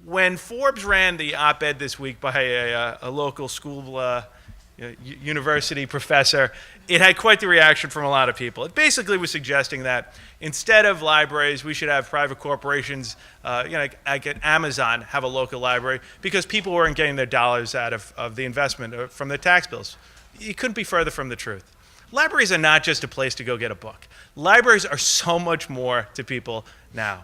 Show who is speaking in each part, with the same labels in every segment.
Speaker 1: When Forbes ran the op-ed this week by a local school university professor, it had quite the reaction from a lot of people. It basically was suggesting that instead of libraries, we should have private corporations, like Amazon, have a local library because people weren't getting their dollars out of the investment from their tax bills. It couldn't be further from the truth. Libraries are not just a place to go get a book. Libraries are so much more to people now.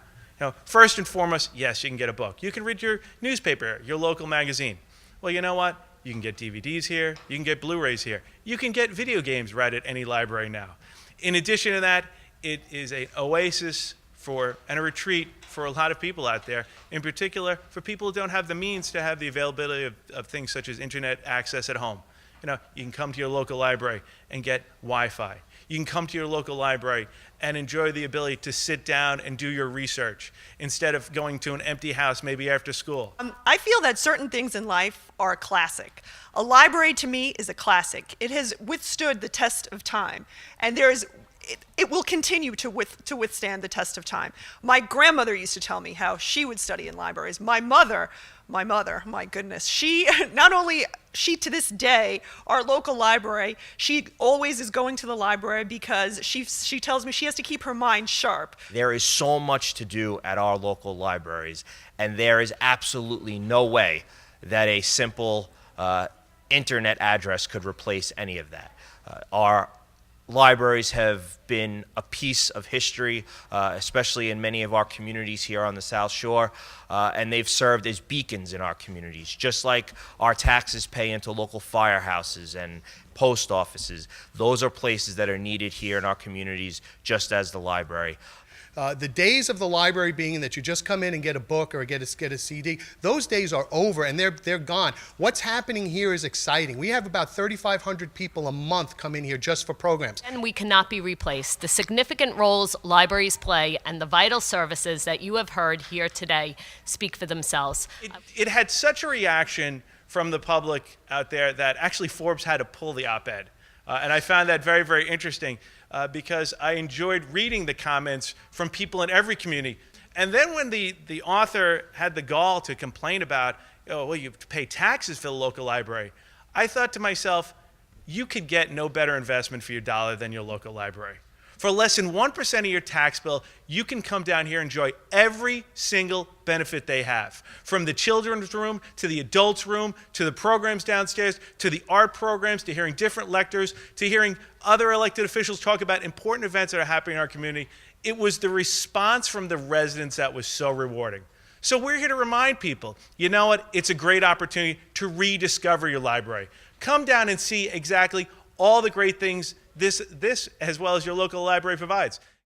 Speaker 1: First and foremost, yes, you can get a book. You can read your newspaper, your local magazine. Well, you know what? You can get DVDs here. You can get Blu-rays here. You can get video games right at any library now. In addition to that, it is an oasis and a retreat for a lot of people out there, in particular for people who don't have the means to have the availability of things such as internet access at home. You can come to your local library and get Wi-Fi. You can come to your local library and enjoy the ability to sit down and do your research instead of going to an empty house maybe after school.
Speaker 2: I feel that certain things in life are a classic. A library to me is a classic. It has withstood the test of time, and it will continue to withstand the test of time. My grandmother used to tell me how she would study in libraries. My mother, my goodness, she to this day, our local library, she always is going to the library because she tells me she has to keep her mind sharp.
Speaker 3: There is so much to do at our local libraries, and there is absolutely no way that a simple internet address could replace any of that. Our libraries have been a piece of history, especially in many of our communities here on the South Shore, and they've served as beacons in our communities, just like our taxes pay into local firehouses and post offices. Those are places that are needed here in our communities, just as the library.
Speaker 4: The days of the library being that you just come in and get a book or get a CD, those days are over and they're gone. What's happening here is exciting. We have about 3,500 people a month come in here just for programs.
Speaker 5: And we cannot be replaced. The significant roles libraries play and the vital services that you have heard here today speak for themselves.
Speaker 1: It had such a reaction from the public out there that actually Forbes had to pull the op-ed. And I found that very, very interesting because I enjoyed reading the comments from people in every community. And then when the author had the gall to complain about, well, you have to pay taxes for the local library, I thought to myself, you could get no better investment for your dollar than your local library. For less than 1% of your tax bill, you can come down here and enjoy every single benefit they have. From the children's room, to the adults' room, to the programs downstairs, to the art programs, to hearing different lectors, to hearing other elected officials talk about important events that are happening in our community. It was the response from the residents that was so rewarding. So we're here to remind people, you know what? It's a great opportunity to rediscover your library. Come down and see exactly all the great things this as well as your local library provides.